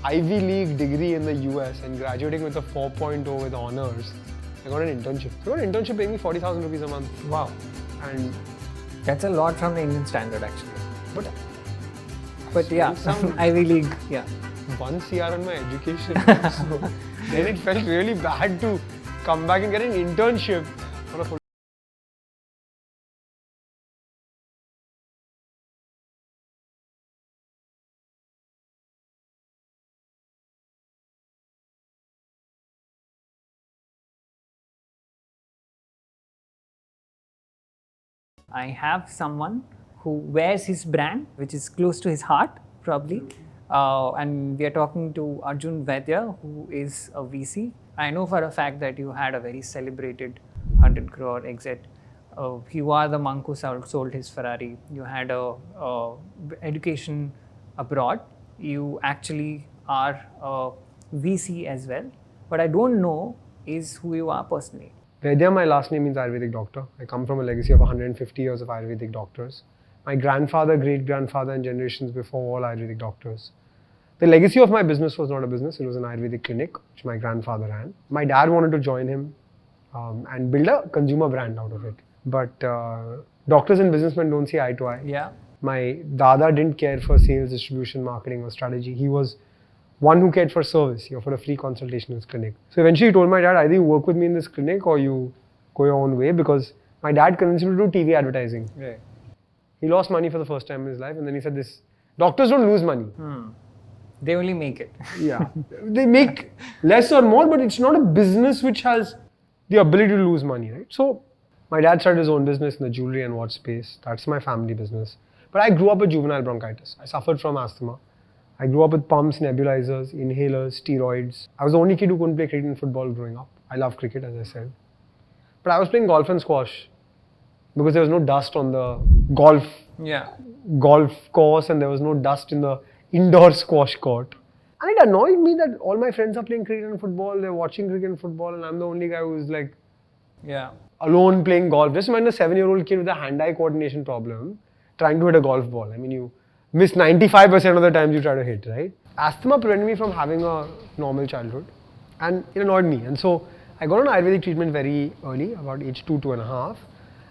Ivy League degree in the US and graduating with a 4.0 with honors, I got an internship. I got an internship paying me 40,000 rupees a month. Wow. And That's a lot from the Indian standard actually. but Yeah, Ivy League, yeah. 1 CR on my education. So then it felt really bad to come back and get an internship on a full. I have someone who wears his brand, which is close to his heart, probably. And we are talking to Arjun Vaidya, who is a VC. I know for a fact that you had a very celebrated 100 crore exit. You are the monk who sold his Ferrari. You had a education abroad. You actually are a VC as well. But I don't know is who you are personally. Vaidya, my last name means Ayurvedic doctor. I come from a legacy of 150 years of Ayurvedic doctors. My grandfather, great-grandfather and generations before all Ayurvedic doctors. The legacy of my business was not a business, it was an Ayurvedic clinic, which my grandfather ran. My dad wanted to join him and build a consumer brand out of it. But doctors and businessmen don't see eye to eye. Yeah. My dada didn't care for sales, distribution, marketing or strategy. He was one who cared for service. He offered a free consultation in his clinic. So eventually he told my dad, either you work with me in this clinic or you go your own way, because my dad convinced him to do TV advertising. Right. He lost money for the first time in his life and then he said this, doctors don't lose money. They only make it. Yeah. They make less or more, but it's not a business which has the ability to lose money, right? So my dad started his own business in the jewelry and watch space. That's my family business. But I grew up with juvenile bronchitis. I suffered from asthma. I grew up with pumps, nebulizers, inhalers, steroids. I was the only kid who couldn't play cricket and football growing up. I love cricket, as I said. But I was playing golf and squash because there was no dust on the golf course and there was no dust in the indoor squash court. And it annoyed me that all my friends are playing cricket and football, they're watching cricket and football, and I'm the only guy who's like alone playing golf. Just imagine a 7-year-old kid with a hand-eye coordination problem trying to hit a golf ball. I mean, you miss 95% of the times you try to hit, right? Asthma prevented me from having a normal childhood and it annoyed me. And so I got on Ayurvedic treatment very early, about age 2.5.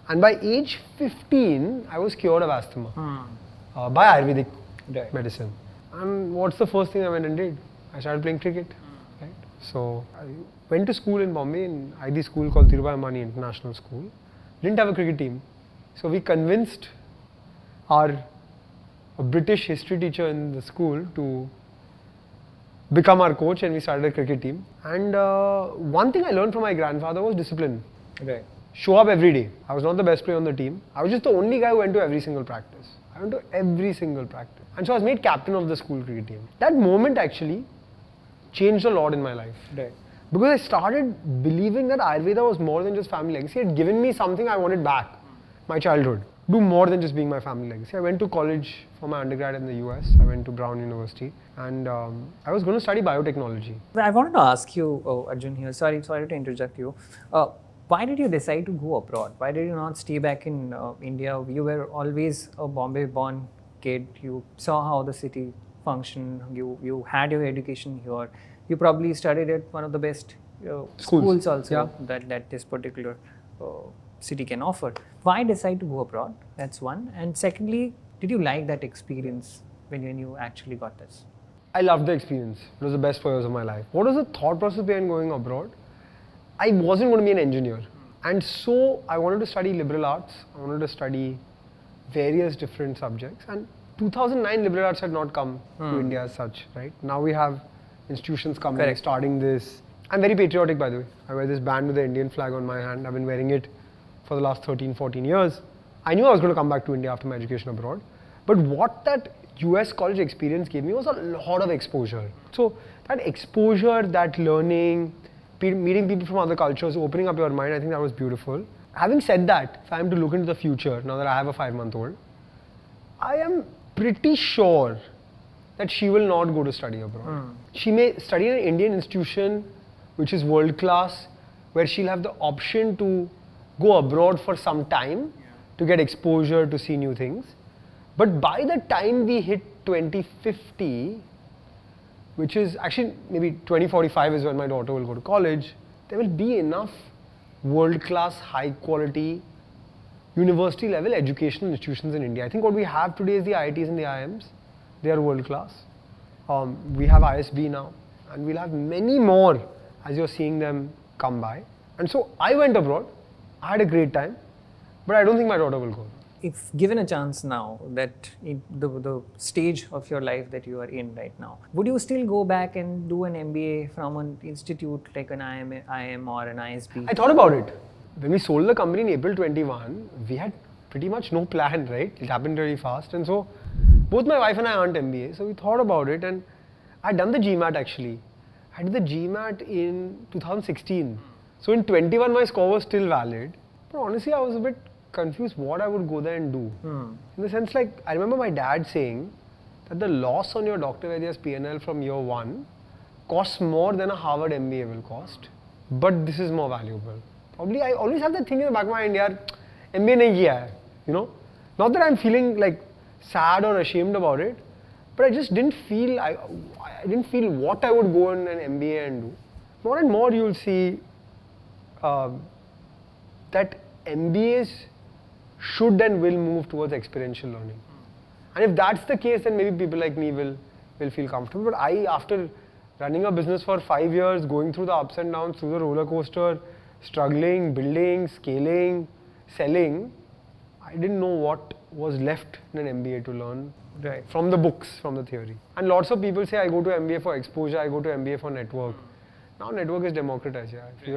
And by age 15, I was cured of asthma by Ayurvedic medicine. And what's the first thing I went and did? I started playing cricket. Right? So I went to school in Bombay, in IB school called Dhirubhai Ambani International School. Didn't have a cricket team. So we convinced a British history teacher in the school to become our coach, and we started a cricket team. And one thing I learned from my grandfather was discipline. Right. Show up every day. I was not the best player on the team. I was just the only guy who went to every single practice. I went to every single practice. And so I was made captain of the school cricket team. That moment actually changed a lot in my life. Right. Because I started believing that Ayurveda was more than just family legacy. It had given me something I wanted back, my childhood. Do more than just being my family legacy. I went to college for my undergrad in the US. I went to Brown University and I was going to study biotechnology. I wanted to ask you, Arjun here, sorry to interject you. Why did you decide to go abroad? Why did you not stay back in India? You were always a Bombay-born kid. You saw how the city functioned. You had your education here. You probably studied at one of the best schools also that this particular city can offer. Why decide to go abroad? That's one. And secondly, did you like that experience when you actually got this? I loved the experience. It was the best 4 years of my life. What was the thought process behind going abroad? I wasn't going to be an engineer. And so I wanted to study liberal arts. I wanted to study various different subjects. And 2009 liberal arts had not come to India as such, right? Now we have institutions coming, starting this. I'm very patriotic, by the way. I wear this band with the Indian flag on my hand. I've been wearing it for the last 13, 14 years. I knew I was going to come back to India after my education abroad. But what that US college experience gave me was a lot of exposure. So that exposure, that learning, meeting people from other cultures, opening up your mind, I think that was beautiful. Having said that, if I am to look into the future, now that I have a 5-month-old, I am pretty sure that she will not go to study abroad. She may study in an Indian institution which is world class, where she'll have the option to go abroad for some time to get exposure, to see new things. But by the time we hit 2050, which is actually maybe 2045 is when my daughter will go to college, there will be enough world-class, high-quality, university-level educational institutions in India. I think what we have today is the IITs and the IIMs. They are world-class. We have ISB now, and we'll have many more as you're seeing them come by. And so I went abroad. I had a great time, but I don't think my daughter will go. If given a chance now, that in the stage of your life that you are in right now, would you still go back and do an MBA from an institute like an IIM or an ISB? I thought about it. When we sold the company in April 21, we had pretty much no plan, right? It happened really fast. And so both my wife and I aren't MBA. So we thought about it, and I had done the GMAT actually. I did the GMAT in 2016. So in 21, my score was still valid. But honestly, I was a bit confused what I would go there and do. In the sense, like, I remember my dad saying that the loss on your Dr. Vaidya's P&L from year 1 costs more than a Harvard MBA will cost. But this is more valuable. Probably I always have that thing in the back of my mind, yaar, MBA nahi kiya hai, you know. Not that I'm feeling like sad or ashamed about it, but I just didn't feel, I didn't feel what I would go in an MBA and do. More and more you'll see that MBAs should and will move towards experiential learning. And if that's the case, then maybe people like me will feel comfortable. But I, after running a business for 5 years, going through the ups and downs, through the roller coaster, struggling, building, scaling, selling, I didn't know what was left in an MBA to learn from the books, from the theory. And lots of people say, I go to MBA for exposure, I go to MBA for network. Now network is democratized. Yeah. If you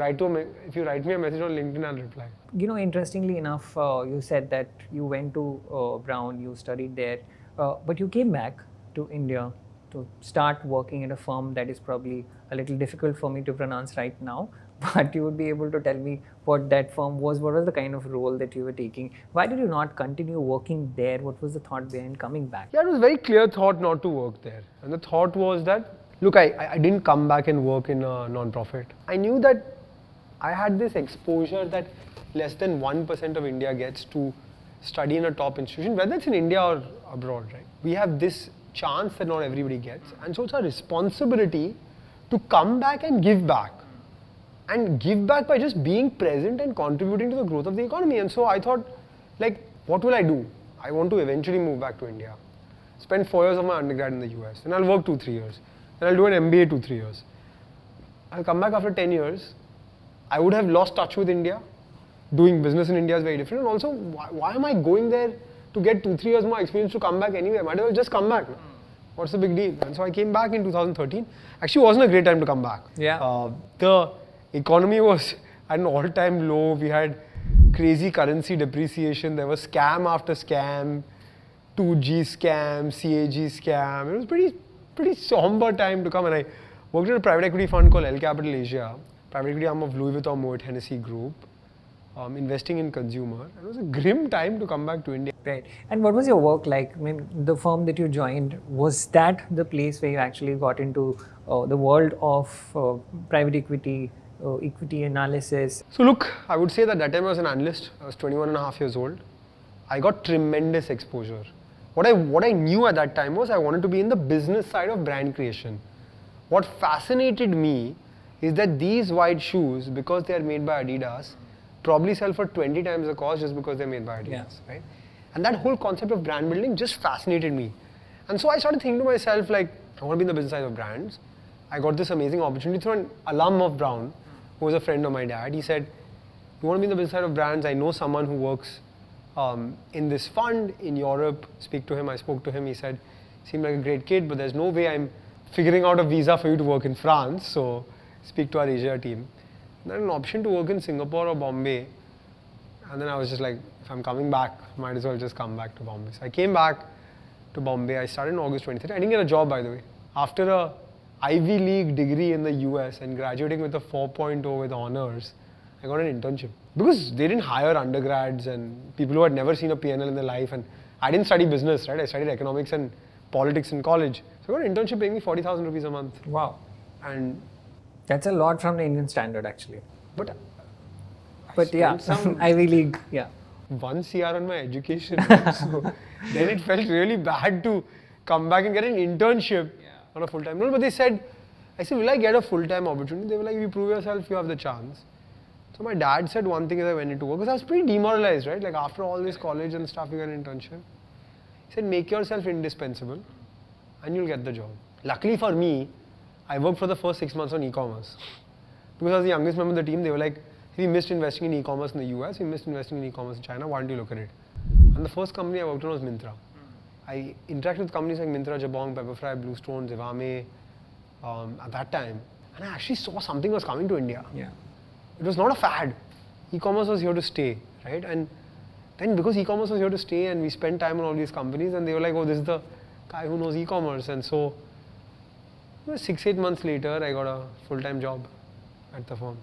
write me a message on LinkedIn, I'll reply. You know, interestingly enough, you said that you went to Brown, you studied there, but you came back to India to start working at a firm that is probably a little difficult for me to pronounce right now. But you would be able to tell me what that firm was, what was the kind of role that you were taking. Why did you not continue working there? What was the thought behind coming back? Yeah, it was a very clear thought not to work there. And the thought was that, look, I didn't come back and work in a non-profit. I knew that I had this exposure that less than 1% of India gets to study in a top institution, whether it's in India or abroad, right? We have this chance that not everybody gets. And so it's our responsibility to come back and give back. And give back by just being present and contributing to the growth of the economy. And so I thought, like, what will I do? I want to eventually move back to India. Spend 4 years of my undergrad in the US. Then I'll work 2-3 years. Then I'll do an MBA 2-3 years. I'll come back after 10 years. I would have lost touch with India. Doing business in India is very different. And also, why am I going there to get 2-3 years more experience to come back anyway? Might as well just come back. No? What's the big deal? And so I came back in 2013. Actually, it wasn't a great time to come back. Yeah. The economy was at an all-time low. We had crazy currency depreciation. There was scam after scam, 2G scam, CAG scam. It was pretty somber time to come. And I worked at a private equity fund called L Capital Asia, private equity arm of Louis Vuitton Moet Hennessy Group, investing in consumer. It was a grim time to come back to India. Right. And what was your work like? I mean, the firm that you joined, was that the place where you actually got into the world of private equity, equity analysis? So look, I would say that time I was an analyst. I was 21 and a half years old. I got tremendous exposure. What I knew at that time was I wanted to be in the business side of brand creation. What fascinated me is that these white shoes, because they are made by Adidas, probably sell for 20 times the cost just because they're made by Adidas, right? And that whole concept of brand building just fascinated me. And so I started thinking to myself, like, I want to be in the business side of brands. I got this amazing opportunity through an alum of Brown, who was a friend of my dad. He said, you want to be in the business side of brands? I know someone who works in this fund in Europe. Speak to him. I spoke to him. He said, seemed like a great kid, but there's no way I'm figuring out a visa for you to work in France. So speak to our Asia team. And then an option to work in Singapore or Bombay. And then I was just like, if I'm coming back, might as well just come back to Bombay. So I came back to Bombay. I started in August 23rd. I didn't get a job, by the way. After a Ivy League degree in the US and graduating with a 4.0 with honors, I got an internship. Because they didn't hire undergrads and people who had never seen a P&L in their life. And I didn't study business, right? I studied economics and politics in college. So I got an internship paying me 40,000 rupees a month. Wow. And that's a lot from the Indian standard, actually. But yeah, Ivy League, yeah. 1 CR on my education. So then it felt really bad to come back and get an internship not a full-time role. But they said, I said, will I get a full-time opportunity? They were like, if you prove yourself, you have the chance. So my dad said one thing as I went into work, because I was pretty demoralized, right? Like after all this college and stuff, you get an internship. He said, make yourself indispensable and you'll get the job. Luckily for me, I worked for the first 6 months on e-commerce. Because I was the youngest member of the team, they were like, we missed investing in e-commerce in the US, we missed investing in e-commerce in China, why don't you look at it? And the first company I worked on was Myntra. I interacted with companies like Myntra, Jabong, Pepperfry, Bluestone, Zivame at that time. And I actually saw something was coming to India. Yeah. It was not a fad. E-commerce was here to stay, right? And then because e-commerce was here to stay and we spent time on all these companies and they were like, oh, this is the guy who knows e-commerce. And so 6-8 months later, I got a full-time job at the firm.